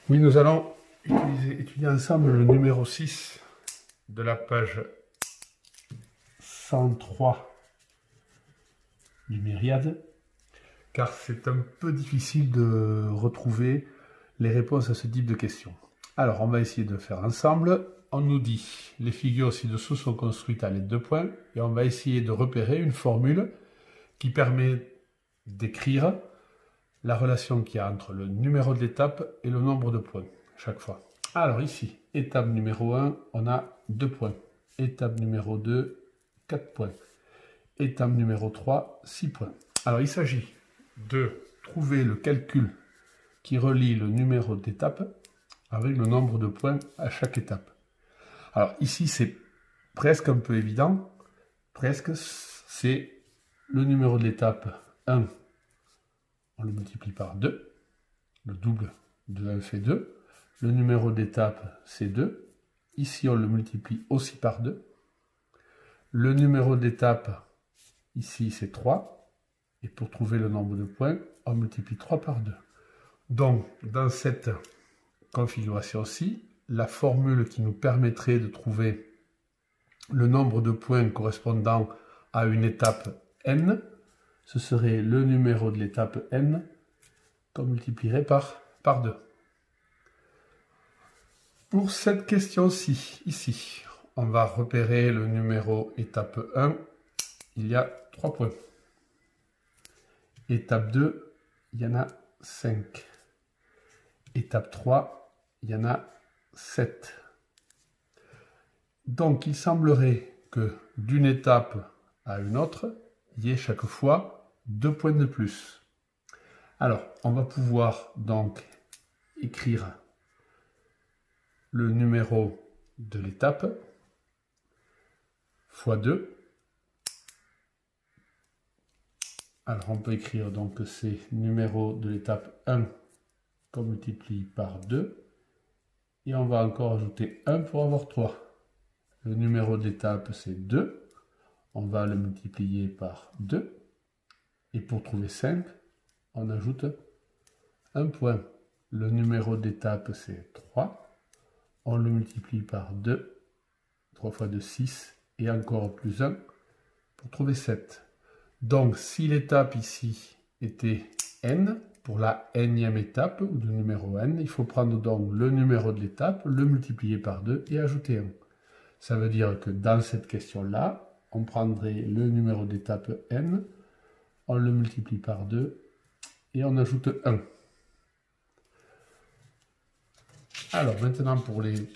Oui, nous allons étudier ensemble le numéro 6 de la page 103 du Myriade, car c'est un peu difficile de retrouver les réponses à ce type de questions. Alors, on va essayer de faire ensemble. On nous dit, les figures ci-dessous sont construites à l'aide de points, et on va essayer de repérer une formule qui permet d'écrire la relation qu'il y a entre le numéro de l'étape et le nombre de points chaque fois. Alors ici, étape numéro 1, on a 2 points. Étape numéro 2, 4 points. Étape numéro 3, 6 points. Alors il s'agit de trouver le calcul qui relie le numéro d'étape avec le nombre de points à chaque étape. Alors ici, c'est presque un peu évident. Presque, c'est le numéro de l'étape 1. On le multiplie par 2. Le double de 1 fait 2. Le numéro d'étape, c'est 2. Ici, on le multiplie aussi par 2. Le numéro d'étape, ici, c'est 3. Et pour trouver le nombre de points, on multiplie 3 par 2. Donc, dans cette configuration-ci, la formule qui nous permettrait de trouver le nombre de points correspondant à une étape n, ce serait le numéro de l'étape n qu'on multiplierait par 2. Pour cette question-ci, ici, on va repérer le numéro étape 1, il y a 3 points. Étape 2, il y en a 5. Étape 3, il y en a 7. Donc, il semblerait que d'une étape à une autre, il y ait chaque fois 2 points de plus. Alors, on va pouvoir donc écrire le numéro de l'étape fois 2. Alors, on peut écrire donc que c'est numéro de l'étape 1 qu'on multiplie par 2. Et on va encore ajouter 1 pour avoir 3. Le numéro de l'étape, c'est 2. On va le multiplier par 2. Et pour trouver 5, on ajoute un point. Le numéro d'étape, c'est 3. On le multiplie par 2. 3 fois 2, 6. Et encore plus 1 pour trouver 7. Donc, si l'étape ici était n, pour la nème étape, ou de numéro n, il faut prendre donc le numéro de l'étape, le multiplier par 2 et ajouter 1. Ça veut dire que dans cette question-là, on prendrait le numéro d'étape n, on le multiplie par 2 et on ajoute 1. Alors maintenant pour les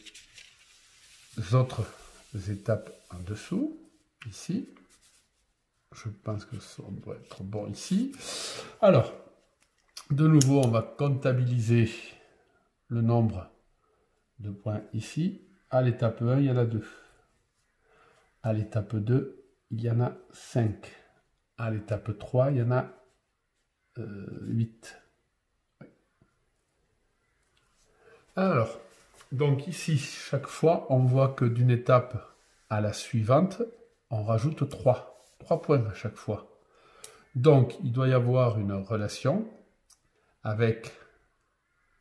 autres étapes en dessous, ici, je pense que ça doit être bon ici. Alors, de nouveau, on va comptabiliser le nombre de points ici. À l'étape 1, il y en a 2. À l'étape 2, il y en a 5. À l'étape 3, il y en a 8. Alors, donc ici, chaque fois, on voit que d'une étape à la suivante, on rajoute 3. 3 points à chaque fois. Donc, il doit y avoir une relation avec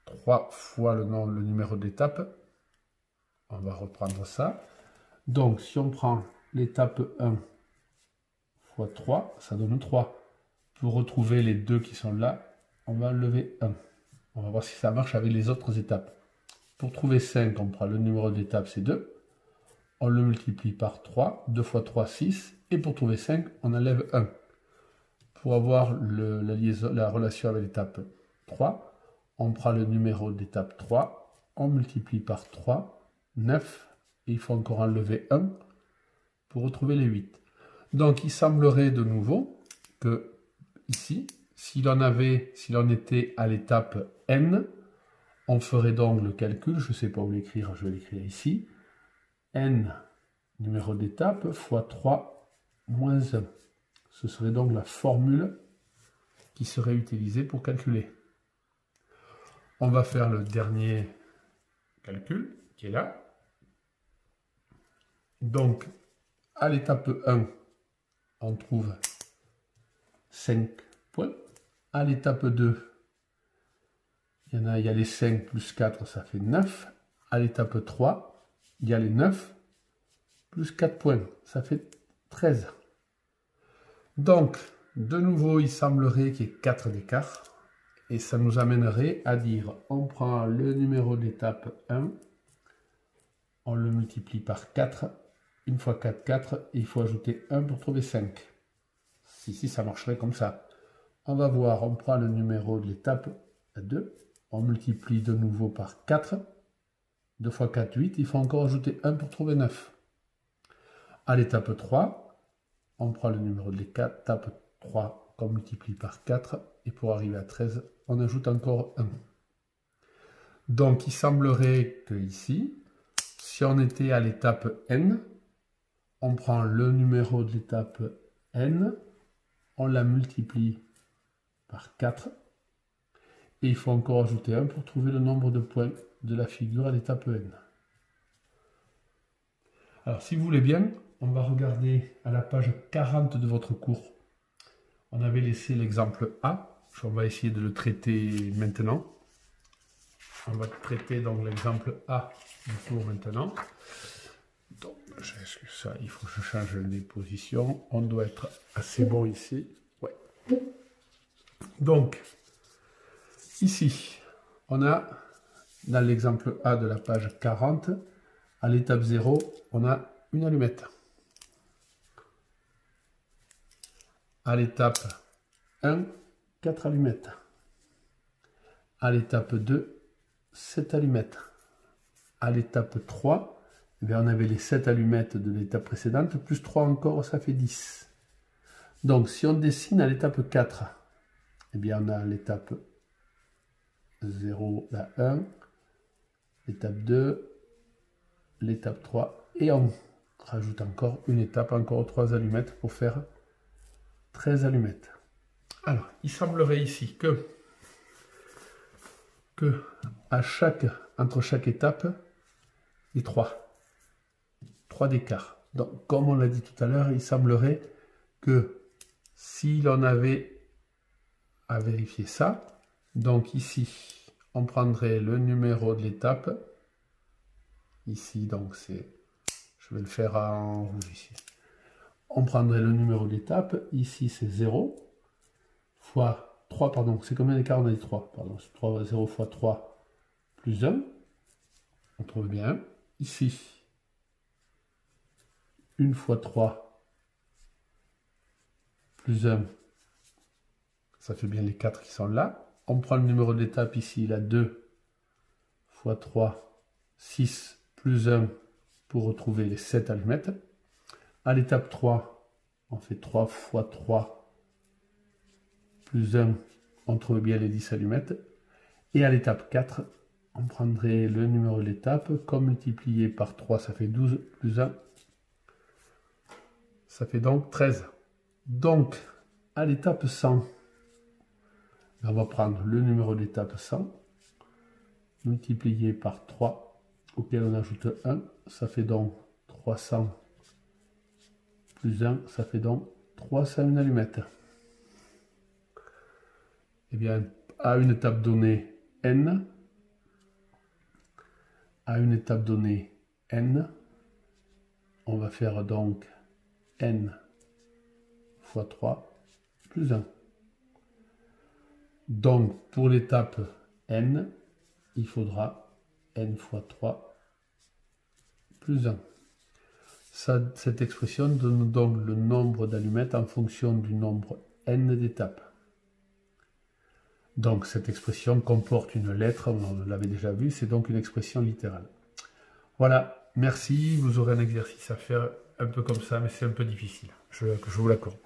3 fois le numéro d'étape. On va reprendre ça. Donc, si on prend l'étape 1 fois 3, ça donne 3. Pour retrouver les 2 qui sont là, on va enlever 1. On va voir si ça marche avec les autres étapes. Pour trouver 5, on prend le numéro d'étape, c'est 2. On le multiplie par 3. 2 fois 3, 6. Et pour trouver 5, on enlève 1. Pour avoir la relation avec l'étape 3, on prend le numéro d'étape 3. On multiplie par 3, 9. Et il faut encore enlever 1 pour retrouver les 8. Donc, il semblerait de nouveau que ici, si l'on était à l'étape n, on ferait donc le calcul, je ne sais pas où l'écrire, je vais l'écrire ici, n numéro d'étape fois 3 moins 1. Ce serait donc la formule qui serait utilisée pour calculer. On va faire le dernier calcul qui est là. Donc, à l'étape 1, on trouve 5 points. À l'étape 2, il y a les 5 plus 4, ça fait 9. À l'étape 3, il y a les 9 plus 4 points, ça fait 13. Donc, de nouveau, il semblerait qu'il y ait 4 d'écart. Et ça nous amènerait à dire, on prend le numéro d'étape 1, on le multiplie par 4, 1 fois 4, 4, et il faut ajouter 1 pour trouver 5. Si, ça marcherait comme ça. On va voir, on prend le numéro de l'étape 2, on multiplie de nouveau par 4, 2 fois 4, 8, il faut encore ajouter 1 pour trouver 9. À l'étape 3, on prend le numéro de l'étape 3 qu'on multiplie par 4, et pour arriver à 13, on ajoute encore 1. Donc il semblerait que ici, si on était à l'étape n, on prend le numéro de l'étape n, on la multiplie par 4, et il faut encore ajouter 1 pour trouver le nombre de points de la figure à l'étape n. Alors si vous voulez bien, on va regarder à la page 40 de votre cours. On avait laissé l'exemple A, on va essayer de le traiter maintenant. On va traiter donc l'exemple A du cours maintenant. Donc, j'excuse ça, il faut que je change les positions. On doit être assez bon ici. Ouais. Donc, ici, on a, dans l'exemple A de la page 40, à l'étape 0, on a une allumette. À l'étape 1, 4 allumettes. À l'étape 2, 7 allumettes. À l'étape 3, eh bien, on avait les 7 allumettes de l'étape précédente, plus 3 encore, ça fait 10. Donc, si on dessine à l'étape 4, eh bien, on a l'étape 0, la 1, l'étape 2, l'étape 3, et on rajoute encore une étape, encore 3 allumettes pour faire 13 allumettes. Alors, il semblerait ici que entre chaque étape, il y ait 3 d'écart. Donc, comme on l'a dit tout à l'heure, il semblerait que si l'on avait à vérifier ça, donc ici, on prendrait le numéro de l'étape. Ici, donc c'est, je vais le faire en rouge ici. On prendrait le numéro d'étape, ici c'est 0, fois 3, pardon, c'est combien d'écart on a dit 3, pardon, 0 fois 3 plus 1, on trouve bien, ici, 1 fois 3 plus 1, ça fait bien les 4 qui sont là, on prend le numéro d'étape ici, la 2 fois 3, 6 plus 1 pour retrouver les 7 allumettes. À l'étape 3, on fait 3 fois 3 plus 1, on trouve bien les 10 allumettes. Et à l'étape 4, on prendrait le numéro de l'étape, comme multiplié par 3, ça fait 12, plus 1, ça fait donc 13. Donc, à l'étape 100, on va prendre le numéro de l'étape 100, multiplié par 3, auquel on ajoute 1, ça fait donc 300 plus 1, ça fait donc 301 allumettes. Eh bien, à une étape donnée n, on va faire donc n fois 3 plus 1. Donc, pour l'étape n, il faudra n fois 3 plus 1. Cette expression donne donc le nombre d'allumettes en fonction du nombre n d'étapes. Donc cette expression comporte une lettre, on l'avait déjà vu, c'est donc une expression littérale. Voilà, merci, vous aurez un exercice à faire un peu comme ça, mais c'est un peu difficile, je vous l'accorde.